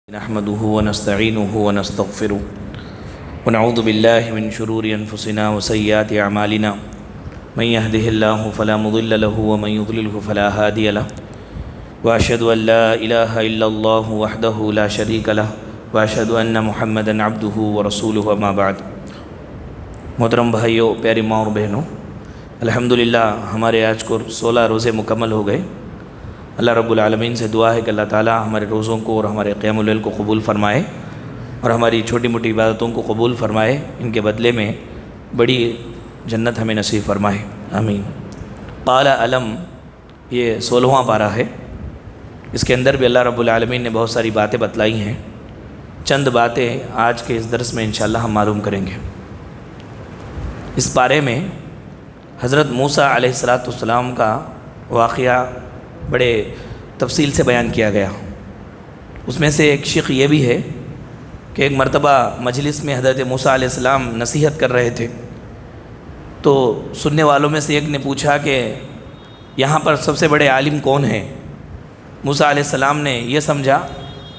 نحمده ونستعينه ونستغفره ونعوذ بالله من شرور أنفسنا وسيئات أعمالنا من يهده الله فلا مضل له ومن يضلله فلا هادي له وأشهد أن لا إله إلا الله وحده لا شريك له وأشهد أن محمدا عبده ورسوله أما بعد۔ محترم بھائیوں، پیاری ماں اور بہنوں، الحمدللہ ہمارے آج کو 16 روزے مکمل ہو گئے۔ اللہ رب العالمین سے دعا ہے کہ اللہ تعالیٰ ہمارے روزوں کو اور ہمارے قیام اللیل کو قبول فرمائے اور ہماری چھوٹی موٹی عبادتوں کو قبول فرمائے، ان کے بدلے میں بڑی جنت ہمیں نصیب فرمائے، آمین۔ قال علم، یہ 16واں پارہ ہے۔ اس کے اندر بھی اللہ رب العالمین نے بہت ساری باتیں بتلائی ہیں۔ چند باتیں آج کے اس درس میں انشاءاللہ ہم معلوم کریں گے۔ اس پارے میں حضرت موسیٰ علیہ السلام کا واقعہ بڑے تفصیل سے بیان کیا گیا۔ اس میں سے ایک شق یہ بھی ہے کہ ایک مرتبہ مجلس میں حضرت موسیٰ علیہ السلام نصیحت کر رہے تھے، تو سننے والوں میں سے ایک نے پوچھا کہ یہاں پر سب سے بڑے عالم کون ہیں؟ موسیٰ علیہ السلام نے یہ سمجھا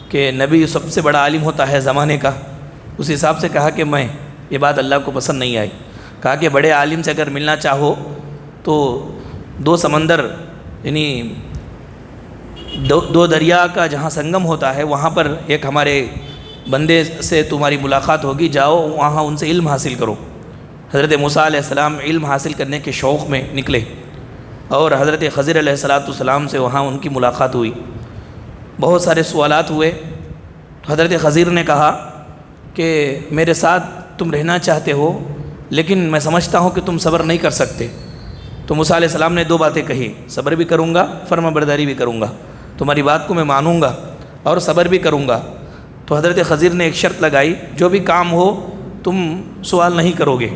کہ نبی سب سے بڑا عالم ہوتا ہے زمانے کا، اس حساب سے کہا کہ میں، یہ بات اللہ کو پسند نہیں آئی۔ کہا کہ بڑے عالم سے اگر ملنا چاہو تو دو سمندر یعنی دو دریا کا جہاں سنگم ہوتا ہے وہاں پر ایک ہمارے بندے سے تمہاری ملاقات ہوگی، جاؤ وہاں ان سے علم حاصل کرو۔ حضرت موسیٰ علیہ السلام علم حاصل کرنے کے شوق میں نکلے اور حضرت خضر علیہ السلام سے وہاں ان کی ملاقات ہوئی۔ بہت سارے سوالات ہوئے۔ حضرت خضر نے کہا کہ میرے ساتھ تم رہنا چاہتے ہو لیکن میں سمجھتا ہوں کہ تم صبر نہیں کر سکتے۔ تو موسیٰ علیہ السلام نے دو باتیں کہی، صبر بھی کروں گا، فرما برداری بھی کروں گا، تمہاری بات کو میں مانوں گا اور صبر بھی کروں گا۔ تو حضرت خضر نے ایک شرط لگائی، جو بھی کام ہو تم سوال نہیں کرو گے۔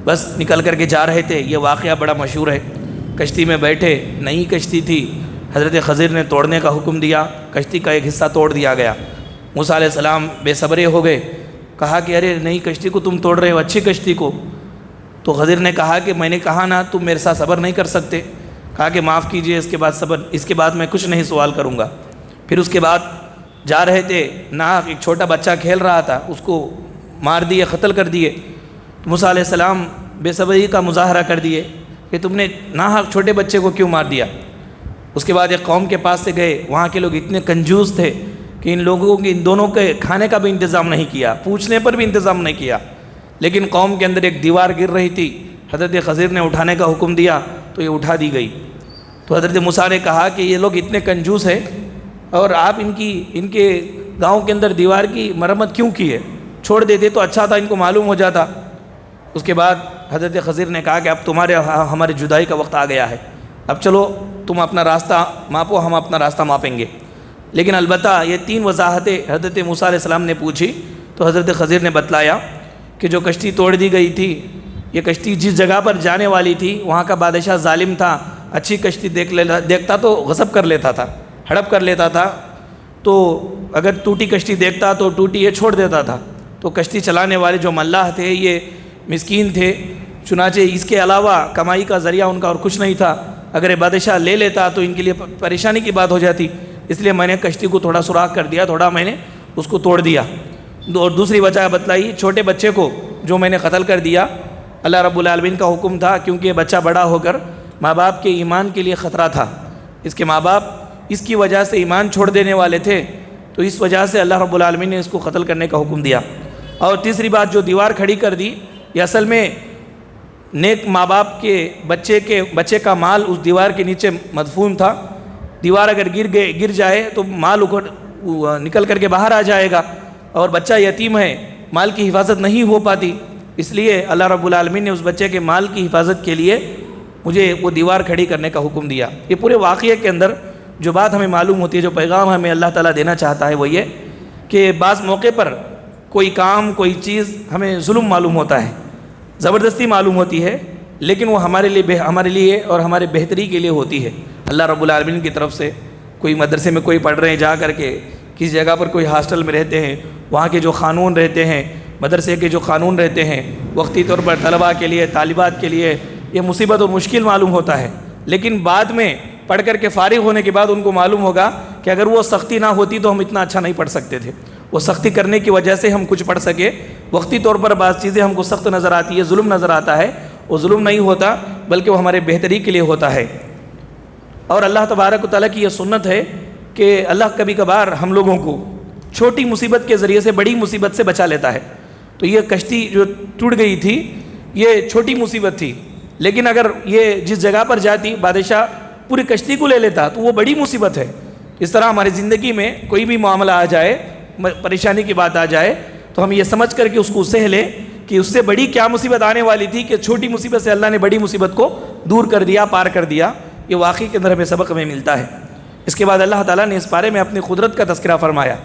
بس نکل کر کے جا رہے تھے، یہ واقعہ بڑا مشہور ہے۔ کشتی میں بیٹھے، نئی کشتی تھی، حضرت خضر نے توڑنے کا حکم دیا، کشتی کا ایک حصہ توڑ دیا گیا۔ موسیٰ علیہ السلام بے صبرے ہو گئے، کہا کہ ارے نئی کشتی کو تم توڑ رہے ہو، اچھی کشتی کو۔ تو خضر نے کہا کہ میں نے کہا نا تم میرے ساتھ صبر نہیں کر سکتے۔ کہا کہ معاف کیجئے، اس کے بعد میں کچھ نہیں سوال کروں گا۔ پھر اس کے بعد جا رہے تھے، ایک چھوٹا بچہ کھیل رہا تھا، اس کو مار دیے، قتل کر دیے۔ موسیٰ علیہ السلام بے صبری کا مظاہرہ کر دیے کہ تم نے چھوٹے بچے کو کیوں مار دیا۔ اس کے بعد ایک قوم کے پاس سے گئے، وہاں کے لوگ اتنے کنجوس تھے کہ ان لوگوں کی ان دونوں کے کھانے کا بھی انتظام نہیں کیا، پوچھنے پر بھی انتظام نہیں کیا۔ لیکن قوم کے اندر ایک دیوار گر رہی تھی، حضرت خضر نے اٹھانے کا حکم دیا تو یہ اٹھا دی گئی۔ تو حضرت موسیٰ نے کہا کہ یہ لوگ اتنے کنجوس ہیں اور آپ ان کے گاؤں کے اندر دیوار کی مرمت کیوں کی ہے؟ چھوڑ دیتے تو اچھا تھا، ان کو معلوم ہو جاتا۔ اس کے بعد حضرت خضر نے کہا کہ اب ہمارے جدائی کا وقت آ گیا ہے، اب چلو تم اپنا راستہ ماپو، ہم اپنا راستہ ماپیں گے۔ لیکن البتہ یہ 3 وضاحتیں حضرت موسیٰ علیہ السلام نے پوچھی تو حضرت خضر نے بتلایا کہ جو کشتی توڑ دی گئی تھی، یہ کشتی جس جگہ پر جانے والی تھی وہاں کا بادشاہ ظالم تھا، اچھی کشتی دیکھتا تو غصب کر لیتا تھا، ہڑپ کر لیتا تھا۔ تو اگر ٹوٹی کشتی دیکھتا تو ٹوٹی یہ چھوڑ دیتا تھا۔ تو کشتی چلانے والے جو ملاح تھے یہ مسکین تھے، چنانچہ اس کے علاوہ کمائی کا ذریعہ ان کا اور کچھ نہیں تھا۔ اگر یہ بادشاہ لے لیتا تو ان کے لیے پریشانی کی بات ہو جاتی، اس لیے میں نے کشتی کو تھوڑا سوراخ کر دیا، تھوڑا میں نے اس کو توڑ دیا۔ اور دوسری وجہ بتلائی، چھوٹے بچے کو جو میں نے قتل کر دیا، اللہ رب العالمین کا حکم تھا کیونکہ یہ بچہ بڑا ہو کر ماں باپ کے ایمان کے لیے خطرہ تھا، اس کے ماں باپ اس کی وجہ سے ایمان چھوڑ دینے والے تھے، تو اس وجہ سے اللہ رب العالمین نے اس کو قتل کرنے کا حکم دیا۔ اور تیسری بات جو دیوار کھڑی کر دی، یہ اصل میں نیک ماں باپ کے بچے کا مال اس دیوار کے نیچے مدفون تھا۔ دیوار اگر گر جائے تو مال نکل کر کے باہر آ جائے گا، اور بچہ یتیم ہے، مال کی حفاظت نہیں ہو پاتی، اس لیے اللہ رب العالمین نے اس بچے کے مال کی حفاظت کے لیے مجھے وہ دیوار کھڑی کرنے کا حکم دیا۔ یہ پورے واقعے کے اندر جو بات ہمیں معلوم ہوتی ہے، جو پیغام ہمیں اللہ تعالیٰ دینا چاہتا ہے، وہ یہ کہ بعض موقع پر کوئی کام، کوئی چیز ہمیں ظلم معلوم ہوتا ہے، زبردستی معلوم ہوتی ہے، لیکن وہ ہمارے لیے اور ہمارے بہتری کے لیے ہوتی ہے۔ اللہ رب العالمین کی طرف سے کوئی مدرسے میں کوئی پڑھ رہے ہیں، جا کر کے کسی جگہ پر کوئی ہاسٹل میں رہتے ہیں، وہاں کے جو قانون رہتے ہیں، مدرسے کے جو قانون رہتے ہیں، وقتی طور پر طلباء کے لیے، طالبات کے لیے یہ مصیبت اور مشکل معلوم ہوتا ہے، لیکن بعد میں پڑھ کر کے فارغ ہونے کے بعد ان کو معلوم ہوگا کہ کہ اگر وہ سختی نہ ہوتی تو ہم اتنا اچھا نہیں پڑھ سکتے تھے، وہ سختی کرنے کی وجہ سے ہم کچھ پڑھ سکے۔ وقتی طور پر بعض چیزیں ہم کو سخت نظر آتی ہے، ظلم نظر آتا ہے، وہ ظلم نہیں ہوتا بلکہ وہ ہمارے بہتری کے لیے ہوتا ہے۔ اور اللہ تبارک و تعالیٰ کی یہ سنت ہے کہ اللہ کبھی کبھار ہم لوگوں کو چھوٹی مصیبت کے ذریعے سے بڑی مصیبت سے بچا لیتا ہے۔ تو یہ کشتی جو ٹوٹ گئی تھی یہ چھوٹی مصیبت تھی، لیکن اگر یہ جس جگہ پر جاتی بادشاہ پوری کشتی کو لے لیتا تو وہ بڑی مصیبت ہے۔ اس طرح ہماری زندگی میں کوئی بھی معاملہ آ جائے، پریشانی کی بات آ جائے تو ہم یہ سمجھ کر کے اس کو سہ لیں کہ اس سے بڑی کیا مصیبت آنے والی تھی کہ چھوٹی مصیبت سے اللہ نے بڑی مصیبت کو دور کر دیا، پار کر دیا۔ یہ واقعی کے اندر ہمیں سبق ہمیں ملتا ہے۔ اس کے بعد اللہ تعالیٰ نے اس بارے میں اپنی قدرت کا تذکرہ فرمایا۔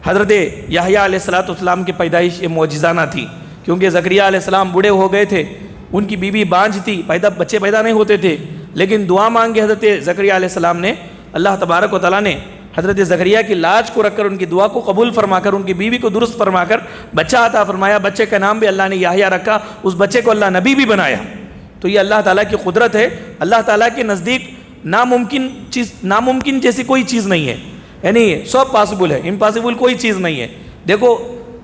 حضرت یحییٰ علیہ السلام کی پیدائش یہ معجزانہ تھی، کیونکہ زکریا علیہ السلام بوڑھے ہو گئے تھے، ان کی بیوی بانجھ تھی، بچے پیدا نہیں ہوتے تھے، لیکن دعا مانگے حضرت زکریا علیہ السلام نے، اللہ تبارک و تعالیٰ نے حضرت زکریا کی لاج کو رکھ کر ان کی دعا کو قبول فرما کر ان کی بیوی کو درست فرما کر بچہ عطا فرمایا۔ بچے کا نام بھی اللہ نے یحییٰ رکھا، اس بچے کو اللہ نبی بھی بنایا۔ تو یہ اللہ تعالیٰ کی قدرت ہے۔ اللہ تعالیٰ کے نزدیک ناممکن جیسی کوئی چیز نہیں ہے، یعنی سب پاسبل ہے، امپاسبل کوئی چیز نہیں ہے۔ دیکھو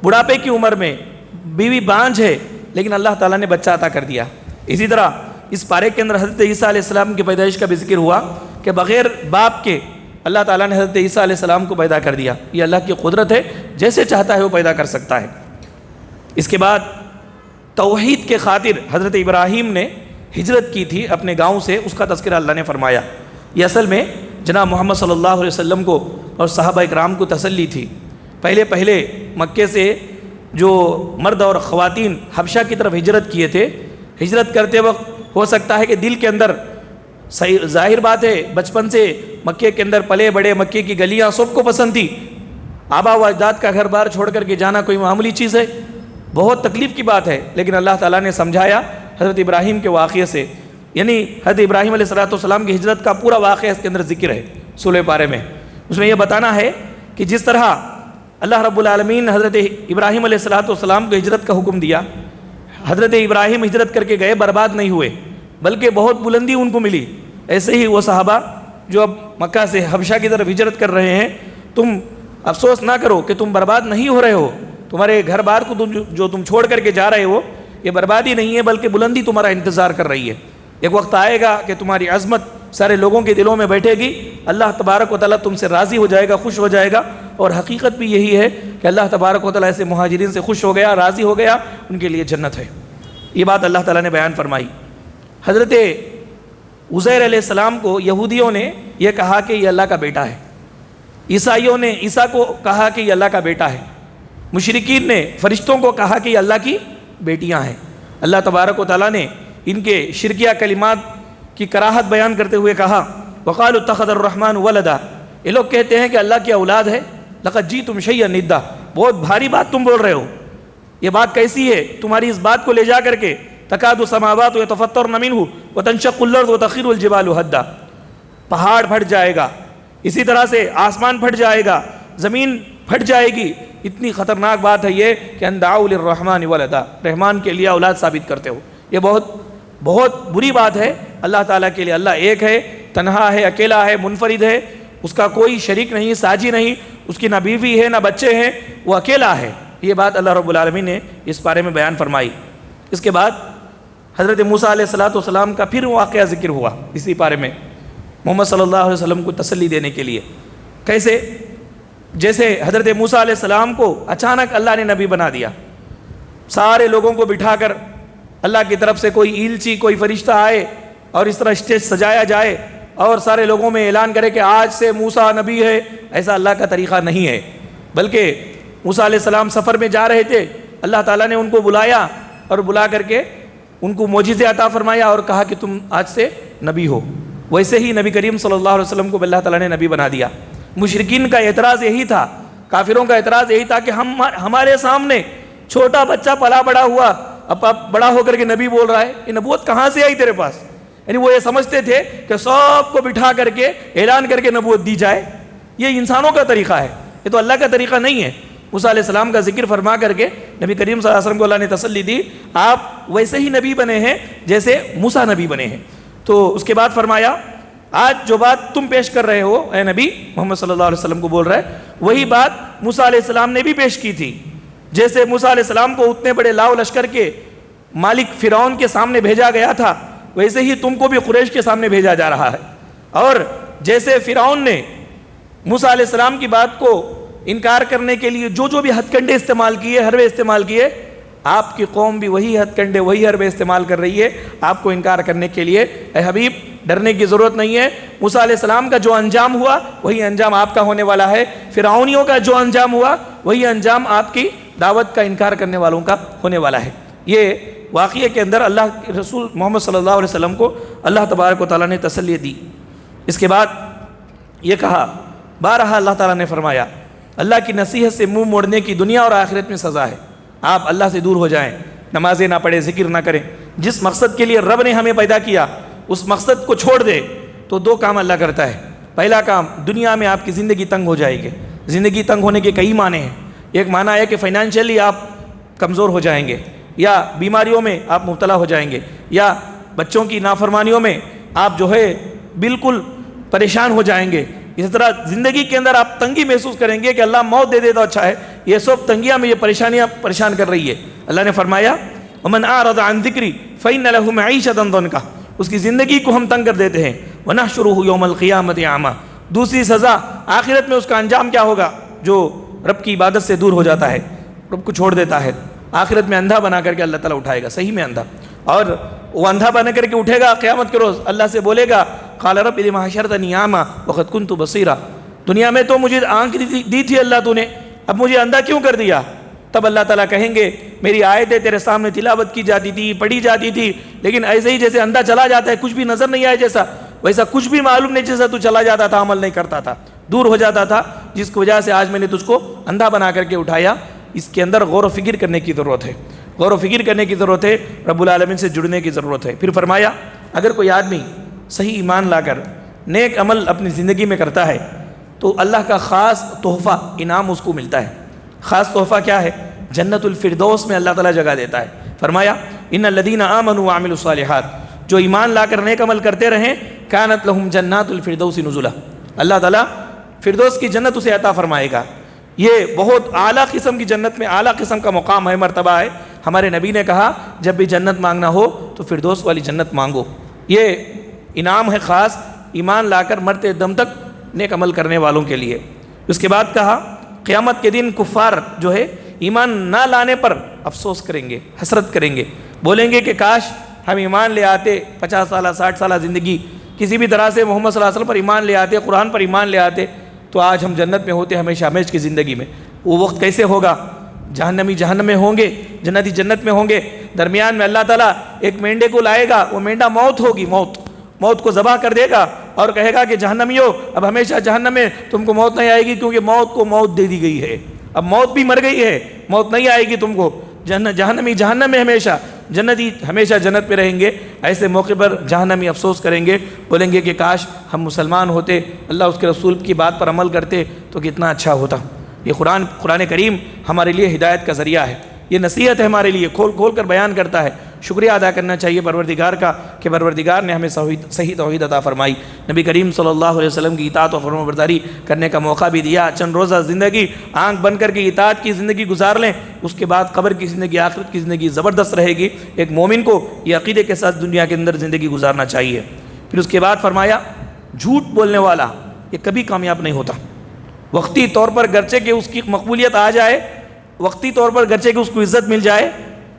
بڑھاپے کی عمر میں بیوی بانجھ ہے لیکن اللہ تعالیٰ نے بچہ عطا کر دیا۔ اسی طرح اس پارے کے اندر حضرت عیسیٰ علیہ السلام کی پیدائش کا بھی ذکر ہوا کہ بغیر باپ کے اللہ تعالیٰ نے حضرت عیسیٰ علیہ السلام کو پیدا کر دیا۔ یہ اللہ کی قدرت ہے، جیسے چاہتا ہے وہ پیدا کر سکتا ہے۔ اس کے بعد توحید کے خاطر حضرت ابراہیم نے ہجرت کی تھی اپنے گاؤں سے، اس کا تذکرہ اللہ نے فرمایا۔ یہ اصل میں جناب محمد صلی اللہ علیہ وسلم کو اور صحابہ اکرام کو تسلی تھی۔ پہلے مکے سے جو مرد اور خواتین حبشہ کی طرف ہجرت کیے تھے، ہجرت کرتے وقت ہو سکتا ہے کہ دل کے اندر ظاہر بات ہے بچپن سے مکے کے اندر پلے بڑے، مکے کی گلیاں سب کو پسند تھی، آبا و اجداد کا گھر بار چھوڑ کر کے جانا کوئی معمولی چیز ہے، بہت تکلیف کی بات ہے۔ لیکن اللہ تعالیٰ نے سمجھایا حضرت ابراہیم کے واقعے سے، یعنی حضرت ابراہیم علیہ السلام کی ہجرت کا پورا واقعہ اس کے اندر ذکر ہے 16 پارے میں۔ اس میں یہ بتانا ہے کہ جس طرح اللہ رب العالمین حضرت ابراہیم علیہ السلام کو ہجرت کا حکم دیا، حضرت ابراہیم ہجرت کر کے گئے، برباد نہیں ہوئے بلکہ بہت بلندی ان کو ملی۔ ایسے ہی وہ صحابہ جو اب مکہ سے حبشہ کی طرف ہجرت کر رہے ہیں، تم افسوس نہ کرو کہ تم برباد نہیں ہو رہے ہو، تمہارے گھر بار کو جو تم چھوڑ کر کے جا رہے ہو یہ بربادی نہیں ہے بلکہ بلندی تمہارا انتظار کر رہی ہے۔ ایک وقت آئے گا کہ تمہاری عظمت سارے لوگوں کے دلوں میں بیٹھے گی، اللہ تبارک و تعالیٰ تم سے راضی ہو جائے گا، خوش ہو جائے گا۔ اور حقیقت بھی یہی ہے کہ اللہ تبارک و تعالیٰ ایسے مہاجرین سے خوش ہو گیا، راضی ہو گیا، ان کے لیے جنت ہے۔ یہ بات اللہ تعالیٰ نے بیان فرمائی۔ حضرت عزیر علیہ السلام کو یہودیوں نے یہ کہا کہ یہ اللہ کا بیٹا ہے، عیسائیوں نے عیسیٰ کو کہا کہ یہ اللہ کا بیٹا ہے، مشرکین نے فرشتوں کو کہا کہ یہ اللہ کی بیٹیاں ہیں۔ اللہ تبارک و تعالیٰ نے ان کے شرکیہ کلمات کی کراہت بیان کرتے ہوئے کہا وقالوا اتخذ الرحمن ولدا، یہ لوگ کہتے ہیں کہ اللہ کی اولاد ہے، لقد جئتم شیئا ندا، بہت بھاری بات تم بول رہے ہو، یہ بات کیسی ہے؟ تمہاری اس بات کو لے جا کر کے تکاد السماوات یتفطرن منہ وتنشق الارض وتخر الجبال ہدا، پہاڑ پھٹ جائے گا، اسی طرح سے آسمان پھٹ جائے گا، زمین پھٹ جائے گی۔ اتنی خطرناک بات ہے یہ کہ ان دعوا للرحمن ولدا، رحمان کے لیے اولاد ثابت کرتے ہو، یہ بہت بری بات ہے۔ اللہ تعالیٰ کے لیے اللہ ایک ہے، تنہا ہے، اکیلا ہے، منفرد ہے، اس کا کوئی شریک نہیں، ساجی نہیں، اس کی نہ بیوی ہے نہ بچے ہیں، وہ اکیلا ہے۔ یہ بات اللہ رب العالمین نے اس بارے میں بیان فرمائی۔ اس کے بعد حضرت موسیٰ علیہ السلام کا پھر واقعہ ذکر ہوا اسی بارے میں، محمد صلی اللہ علیہ وسلم کو تسلی دینے کے لیے۔ کیسے؟ جیسے حضرت موسیٰ علیہ السلام کو اچانک اللہ نے نبی بنا دیا، سارے لوگوں کو بٹھا کر اللہ کی طرف سے کوئی ایلچی، کوئی فرشتہ آئے اور اس طرح اسٹیج سجایا جائے اور سارے لوگوں میں اعلان کرے کہ آج سے موسیٰ نبی ہے۔ ایسا اللہ کا طریقہ نہیں ہے، بلکہ موسیٰ علیہ السلام سفر میں جا رہے تھے، اللہ تعالیٰ نے ان کو بلایا اور بلا کر کے ان کو معجزے عطا فرمایا اور کہا کہ تم آج سے نبی ہو۔ ویسے ہی نبی کریم صلی اللہ علیہ وسلم کو اللہ تعالیٰ نے نبی بنا دیا۔ مشرکین کا اعتراض یہی تھا، کافروں کا اعتراض یہی تھا کہ ہمارے سامنے چھوٹا بچہ پلا بڑا ہوا، اب بڑا ہو کر کے نبی بول رہا ہے، یہ نبوت کہاں سے آئی تیرے پاس؟ یعنی وہ یہ سمجھتے تھے کہ سب کو بٹھا کر کے اعلان کر کے نبوت دی جائے، یہ انسانوں کا طریقہ ہے، یہ تو اللہ کا طریقہ نہیں ہے۔ موسیٰ علیہ السلام کا ذکر فرما کر کے نبی کریم صلی اللہ علیہ وسلم کو اللہ نے تسلی دی، آپ ویسے ہی نبی بنے ہیں جیسے موسیٰ نبی بنے ہیں۔ تو اس کے بعد فرمایا آج جو بات تم پیش کر رہے ہو اے نبی محمد صلی اللہ علیہ وسلم کو بول رہا ہے، وہی بات موسیٰ علیہ السلام نے بھی پیش کی تھی. جیسے موسیٰ علیہ السلام کو اتنے بڑے لاؤ لشکر کے مالک فرعون کے سامنے بھیجا گیا تھا، ویسے ہی تم کو بھی قریش کے سامنے بھیجا جا رہا ہے. اور جیسے فرعون نے موسیٰ علیہ السلام کی بات کو انکار کرنے کے لیے جو بھی ہتھ کنڈے استعمال کیے، حربے استعمال کیے، آپ کی قوم بھی وہی ہتھ کنڈے وہی حربے استعمال کر رہی ہے آپ کو انکار کرنے کے لیے. اے حبیب ڈرنے کی ضرورت نہیں ہے. موسیٰ علیہ السلام کا جو انجام ہوا وہی انجام آپ کا ہونے والا ہے. فرعونیوں کا جو انجام ہوا وہی انجام آپ کی دعوت کا انکار کرنے والوں کا ہونے والا ہے. یہ واقعے کے اندر اللہ کے رسول محمد صلی اللہ علیہ وسلم کو اللہ تبارک و تعالیٰ نے تسلی دی. اس کے بعد یہ کہا، بارہا اللہ تعالیٰ نے فرمایا اللہ کی نصیحت سے منہ موڑنے کی دنیا اور آخرت میں سزا ہے. آپ اللہ سے دور ہو جائیں، نمازیں نہ پڑھیں، ذکر نہ کریں. جس مقصد کے لیے رب نے ہمیں پیدا کیا اس مقصد کو چھوڑ دے تو دو کام اللہ کرتا ہے. پہلا کام، دنیا میں آپ کی زندگی تنگ ہو جائے گی. زندگی تنگ ہونے کے کئی معنی ہیں. ایک معنی ہے کہ فائنینشلی آپ کمزور ہو جائیں گے، یا بیماریوں میں آپ مبتلا ہو جائیں گے، یا بچوں کی نافرمانیوں میں آپ جو ہے بالکل پریشان ہو جائیں گے. اسی طرح زندگی کے اندر آپ تنگی محسوس کریں گے کہ اللہ موت دے دے تو اچھا ہے. یہ سب تنگیاں میں یہ پریشانیاں پریشان کر رہی ہے. اللہ نے فرمایا وَمَنْ أَعْرَضَ عَنْ ذِكْرِي فَإِنَّ لَهُ مَعِيشَةً ضَنْكَ، اس کی زندگی کو ہم تنگ کر دیتے ہیں. وَنَحْشُرُهُ يَوْمَ الْقِيَامَةِ أَعْمَى، دوسری سزا آخرت میں اس کا انجام کیا ہوگا؟ جو رب کی عبادت سے دور ہو جاتا ہے، رب کو چھوڑ دیتا ہے، آخرت میں اندھا بنا کر کے اللہ تعالیٰ اٹھائے گا، صحیح میں اندھا. اور وہ اندھا بنا کر کے اٹھے گا قیامت کے روز، اللہ سے بولے گا قال رب لم حشرتنی اعمى وقد كنت بصيرا، دنیا میں تو مجھے آنکھ دی تھی اللہ تو نے، اب مجھے اندھا کیوں کر دیا؟ تب اللہ تعالیٰ کہیں گے میری آیتیں تیرے سامنے تلاوت کی جاتی تھی، پڑھی جاتی تھی، لیکن ایسے ہی جیسے اندھا چلا جاتا ہے کچھ بھی نظر نہیں آئے جیسا، ویسا کچھ بھی معلوم نہیں جیسا تو چلا جاتا تھا، عمل نہیں کرتا تھا، دور ہو جاتا تھا، جس کی وجہ سے آج میں نے تجھ کو اندھا بنا کر کے اٹھایا. اس کے اندر غور و فکر کرنے کی ضرورت ہے، غور و فکر کرنے کی ضرورت ہے، رب العالمین سے جڑنے کی ضرورت ہے. پھر فرمایا اگر کوئی آدمی صحیح ایمان لا کر نیک عمل اپنی زندگی میں کرتا ہے تو اللہ کا خاص تحفہ انعام اس کو ملتا ہے. خاص تحفہ کیا ہے؟ جنت الفردوس میں اللہ تعالیٰ جگہ دیتا ہے. فرمایا ان الذین آمنوا وعملوا الصالحات، جو ایمان لا کر نیک عمل کرتے رہیں کانت لہم جنات الفردوس نزلا، اللہ تعالیٰ فردوس کی جنت اسے عطا فرمائے گا. یہ بہت اعلیٰ قسم کی جنت میں اعلیٰ قسم کا مقام ہے، مرتبہ ہے. ہمارے نبی نے کہا جب بھی جنت مانگنا ہو تو فردوس والی جنت مانگو. یہ انعام ہے خاص ایمان لا کر مرتے دم تک نیک عمل کرنے والوں کے لیے. اس کے بعد کہا قیامت کے دن کفار جو ہے ایمان نہ لانے پر افسوس کریں گے، حسرت کریں گے، بولیں گے کہ کاش ہم ایمان لے آتے، 50 سالہ 60 سالہ زندگی کسی بھی طرح سے محمد صلی اللہ علیہ وسلم پر ایمان لے آتے، قرآن پر ایمان لے آتے تو آج ہم جنت میں ہوتے ہمیشہ ہمیشہ کی زندگی میں. وہ وقت کیسے ہوگا؟ جہنمی جہنم میں ہوں گے، جنتی جنت میں ہوں گے، درمیان میں اللہ تعالیٰ ایک مینڈے کو لائے گا، وہ مینڈا موت ہوگی، موت کو ذبح کر دے گا اور کہے گا کہ جہنمیو اب ہمیشہ جہنم میں تم کو موت نہیں آئے گی، کیونکہ موت کو موت دے دی گئی ہے، اب موت بھی مر گئی ہے، موت نہیں آئے گی تم کو. جہنمی جہنم میں ہمیشہ، جنتی ہمیشہ جنت میں رہیں گے. ایسے موقع پر جہنمی افسوس کریں گے، بولیں گے کہ کاش ہم مسلمان ہوتے، اللہ اس کے رسول کی بات پر عمل کرتے تو کتنا اچھا ہوتا. یہ قرآن کریم ہمارے لیے ہدایت کا ذریعہ ہے، یہ نصیحت ہے ہمارے لیے، کھول کھول کر بیان کرتا ہے. شکریہ ادا کرنا چاہیے پروردگار کا کہ پروردگار نے ہمیں صحیح توحید عطا فرمائی، نبی کریم صلی اللہ علیہ وسلم کی اطاعت و فرمانبرداری کرنے کا موقع بھی دیا. چند روزہ زندگی آنکھ بن کر کے اطاعت کی زندگی گزار لیں، اس کے بعد قبر کی زندگی، آخرت کی زندگی زبردست رہے گی. ایک مومن کو یہ عقیدے کے ساتھ دنیا کے اندر زندگی گزارنا چاہیے. پھر اس کے بعد فرمایا جھوٹ بولنے والا یہ کبھی کامیاب نہیں ہوتا. وقتی طور پر گرچہ کہ اس کی مقبولیت آ جائے، وقتی طور پر گرچہ کہ اس کو عزت مل جائے،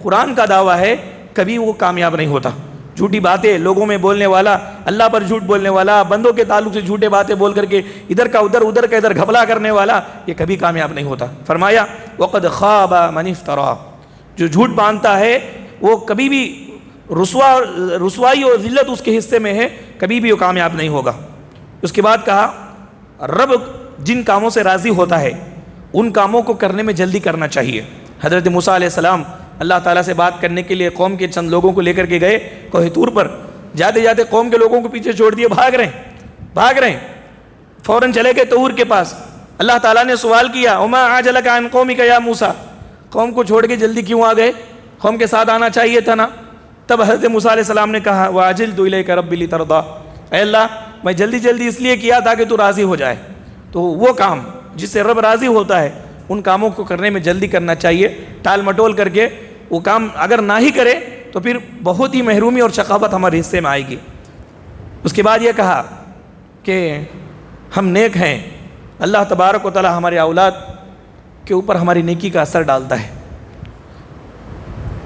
قرآن کا دعویٰ ہے کبھی وہ کامیاب نہیں ہوتا. جھوٹی باتیں لوگوں میں بولنے والا، اللہ پر جھوٹ بولنے والا، بندوں کے تعلق سے جھوٹے باتیں بول کر کے ادھر کا ادھر گھپلا کرنے والا، یہ کبھی کامیاب نہیں ہوتا. فرمایا وقد خاب من افترا، جو جھوٹ باندھتا ہے وہ کبھی بھی رسوائی اور ذلت اس کے حصے میں ہے، کبھی بھی وہ کامیاب نہیں ہوگا. اس کے بعد کہا رب جن کاموں سے راضی ہوتا ہے ان کاموں کو کرنے میں جلدی کرنا چاہیے. حضرت موسیٰ علیہ السلام اللہ تعالیٰ سے بات کرنے کے لیے قوم کے چند لوگوں کو لے کر کے گئے کوہ طور پر. جاتے جاتے قوم کے لوگوں کو پیچھے چھوڑ دیے، بھاگ رہے ہیں. فوراً چلے گئے طور کے پاس. اللہ تعالیٰ نے سوال کیا وما عجلک عن قومک یا موسیٰ، قوم کو چھوڑ کے جلدی کیوں آ گئے؟ قوم کے ساتھ آنا چاہیے تھا نا. تب حضرت موسیٰ علیہ السلام نے کہا وعجلت الیک ربی لترضی، اے اللہ میں جلدی جلدی اس لیے کیا تاکہ تو راضی ہو جائے. تو وہ کام جس سے رب راضی ہوتا ہے ان کاموں کو کرنے میں جلدی کرنا چاہیے. ٹال مٹول کر کے وہ کام اگر نہ ہی کرے تو پھر بہت ہی محرومی اور شقاوت ہمارے حصے میں آئے گی. اس کے بعد یہ کہا کہ ہم نیک ہیں. اللہ تبارک و تعالی ہمارے اولاد کے اوپر ہماری نیکی کا اثر ڈالتا ہے.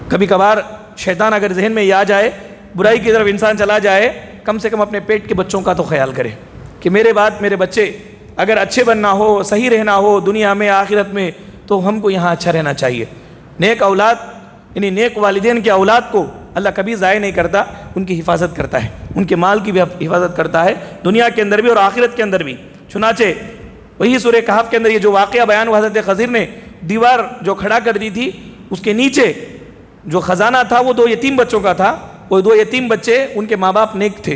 کبھی کبھار شیطان اگر ذہن میں یہ آ جائے, برائی کی طرف انسان چلا جائے, کم سے کم اپنے پیٹ کے بچوں کا تو خیال کرے کہ میرے بعد میرے بچے اگر اچھے بننا ہو, صحیح رہنا ہو دنیا میں آخرت میں, تو ہم کو یہاں اچھا رہنا چاہیے. نیک اولاد یعنی نیک والدین کے اولاد کو اللہ کبھی ضائع نہیں کرتا, ان کی حفاظت کرتا ہے, ان کے مال کی بھی حفاظت کرتا ہے, دنیا کے اندر بھی اور آخرت کے اندر بھی. چنانچہ وہی سورہ کہف کے اندر یہ جو واقعہ بیان ہوا, حضرت خضر نے دیوار جو کھڑا کر دی تھی, اس کے نیچے جو خزانہ تھا وہ 2 یتیم بچوں کا تھا. وہ 2 یتیم بچے ان کے ماں باپ نیک تھے,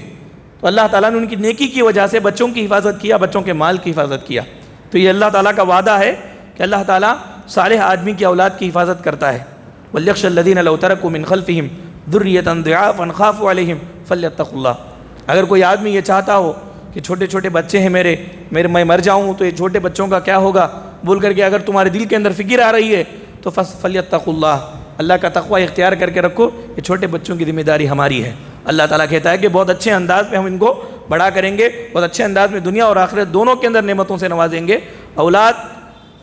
تو اللہ تعالیٰ نے ان کی نیکی کی وجہ سے بچوں کی حفاظت کیا, بچوں کے مال کی حفاظت کیا. تو یہ اللہ تعالیٰ کا وعدہ ہے کہ اللہ تعالیٰ صالح آدمی کی اولاد کی حفاظت کرتا ہے. وَلْيَخْشَ الَّذِينَ لَوْ تَرَكُوا مِنْ خَلْفِهِمْ ذُرِّيَّةً ضِعَافًا خَافُوا عَلَيْهِمْ فَلْيَتَّقُوا اللَّهَ. اگر کوئی آدمی یہ چاہتا ہو کہ چھوٹے چھوٹے بچے ہیں میرے میں مر جاؤں تو یہ چھوٹے بچوں کا کیا ہوگا بول کر کے اگر تمہارے دل کے اندر فکر آ رہی ہے تو فَلْيَتَّقُوا اللَّهَ, اللہ کا تقوی اختیار کر کے رکھو, یہ چھوٹے بچوں کی ذمہ داری ہماری ہے. اللہ تعالیٰ کہتا ہے کہ بہت اچھے انداز میں ہم ان کو بڑا کریں گے, بہت اچھے انداز میں دنیا اور آخرت دونوں کے اندر نعمتوں سے نوازیں گے. اولاد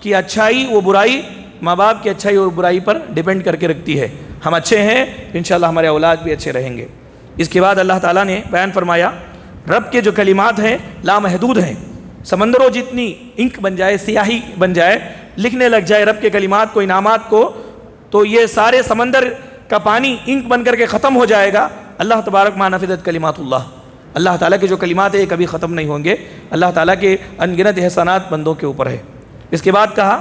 کی اچھائی و برائی ماں باپ کی اچھائی اور برائی پر ڈیپینڈ کر کے رکھتی ہے. ہم اچھے ہیں تو انشاءاللہ ہمارے اولاد بھی اچھے رہیں گے. اس کے بعد اللہ تعالیٰ نے بیان فرمایا رب کے جو کلمات ہیں لامحدود ہیں. سمندروں جتنی انک بن جائے, سیاہی بن جائے, لکھنے لگ جائے رب کے کلمات کو, انعامات کو, تو یہ سارے سمندر کا پانی انک بن کر کے ختم ہو جائے گا. اللہ تبارک ما نفدت کلمات اللہ, اللہ تعالیٰ کے جو کلمات ہیں یہ کبھی ختم نہیں ہوں گے. اللہ تعالیٰ کے انگنت احسانات بندوں کے اوپر ہے. اس کے بعد کہا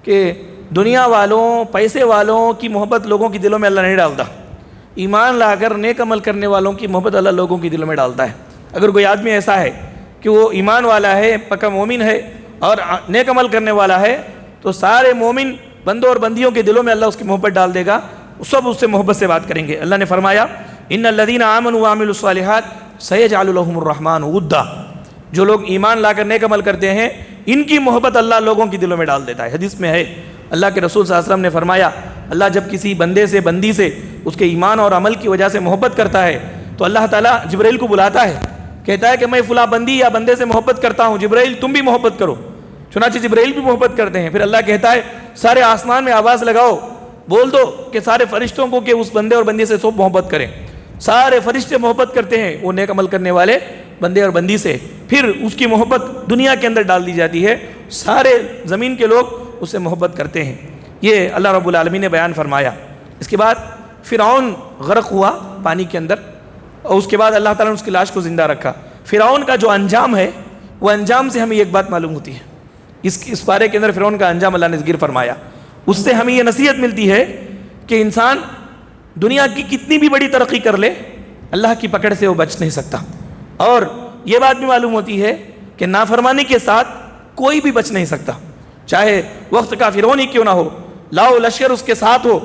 کہ دنیا والوں, پیسے والوں کی محبت لوگوں کی دلوں میں اللہ نہیں ڈالتا. ایمان لا کر نیک عمل کرنے والوں کی محبت اللہ لوگوں کی دلوں میں ڈالتا ہے. اگر کوئی آدمی ایسا ہے کہ وہ ایمان والا ہے, پکا مومن ہے اور نیک عمل کرنے والا ہے, تو سارے مومن بندوں اور بندیوں کے دلوں میں اللہ اس کی محبت ڈال دے گا, سب اس سے محبت سے بات کریں گے. اللہ نے فرمایا ان الذین آمنوا وعملوا الصالحات سیجعل لهم الرحمن ودا, جو لوگ ایمان لا کر نیک عمل کرتے ہیں ان کی محبت اللہ لوگوں کی دلوں میں ڈال دیتا ہے. حدیث میں ہے اللہ کے رسول صلی اللہ علیہ وسلم نے فرمایا اللہ جب کسی بندے سے, بندی سے اس کے ایمان اور عمل کی وجہ سے محبت کرتا ہے تو اللہ تعالیٰ جبرائیل کو بلاتا ہے, کہتا ہے کہ میں فلاں بندی یا بندے سے محبت کرتا ہوں, جبرائیل تم بھی محبت کرو. چنانچہ جبرائیل بھی محبت کرتے ہیں. پھر اللہ کہتا ہے سارے آسمان میں آواز لگاؤ, بول دو کہ سارے فرشتوں کو کہ اس بندے اور بندی سے سب محبت کریں. سارے فرشتے محبت کرتے ہیں وہ نیک عمل کرنے والے بندے اور بندی سے. پھر اس کی محبت دنیا کے اندر ڈال دی جاتی ہے, سارے زمین کے لوگ اس سے محبت کرتے ہیں. یہ اللہ رب العالمین نے بیان فرمایا. اس کے بعد فرعون غرق ہوا پانی کے اندر, اور اس کے بعد اللہ تعالیٰ نے اس کی لاش کو زندہ رکھا. فرعون کا جو انجام ہے وہ انجام سے ہمیں ایک بات معلوم ہوتی ہے. اس بارے کے اندر فرعون کا انجام اللہ نے ذکر فرمایا. اس سے ہمیں یہ نصیحت ملتی ہے کہ انسان دنیا کی کتنی بھی بڑی ترقی کر لے اللہ کی پکڑ سے وہ بچ نہیں سکتا. اور یہ بات بھی معلوم ہوتی ہے کہ نافرمانی کے ساتھ کوئی بھی بچ نہیں سکتا, چاہے وقت کا فرعون ہی کیوں نہ ہو, لاؤ لشکر اس کے ساتھ ہو,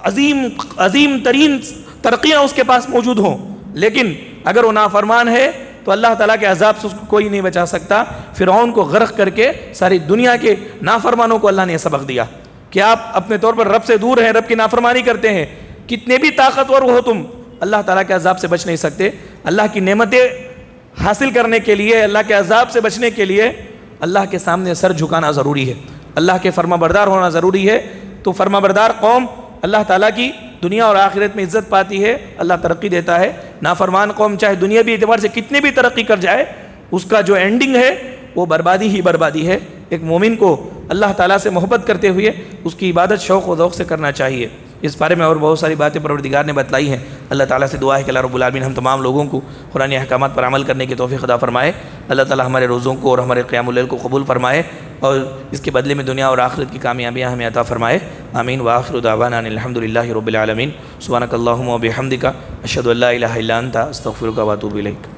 عظیم ترین ترقیاں اس کے پاس موجود ہوں, لیکن اگر وہ نافرمان ہے تو اللہ تعالیٰ کے عذاب سے اس کو کوئی نہیں بچا سکتا. فرعون کو غرق کر کے ساری دنیا کے نافرمانوں کو اللہ نے سبق دیا کہ آپ اپنے طور پر رب سے دور ہیں, رب کی نافرمانی کرتے ہیں, کتنے بھی طاقتور ہو تم اللہ تعالیٰ کے عذاب سے بچ نہیں سکتے. اللہ کی نعمتیں حاصل کرنے کے لیے, اللہ کے عذاب سے بچنے کے لیے اللہ کے سامنے سر جھکانا ضروری ہے, اللہ کے فرما بردار ہونا ضروری ہے. تو فرما بردار قوم اللہ تعالیٰ کی دنیا اور آخرت میں عزت پاتی ہے, اللہ ترقی دیتا ہے. نافرمان قوم چاہے دنیاوی اعتبار سے کتنی بھی ترقی کر جائے, اس کا جو اینڈنگ ہے وہ بربادی ہی بربادی ہے. ایک مومن کو اللہ تعالیٰ سے محبت کرتے ہوئے اس کی عبادت شوق و ذوق سے کرنا چاہیے. اس بارے میں اور بہت ساری باتیں پروردگار نے بتلائی ہیں. اللہ تعالیٰ سے دعا ہے کہ اللہ رب العالمین ہم تمام لوگوں کو قرآن احکامات پر عمل کرنے کی توفیق عطا فرمائے. اللہ تعالیٰ ہمارے روزوں کو اور ہمارے قیام اللیل کو قبول فرمائے اور اس کے بدلے میں دنیا اور آخرت کی کامیابیاں ہمیں عطا فرمائے. آمین. وآخر دعوانا ان الحمد للہ رب العالمین. سبحانک اللہم و بحمدک اشہد ان لا الہ الا انت استغفرک و اتوب الیک.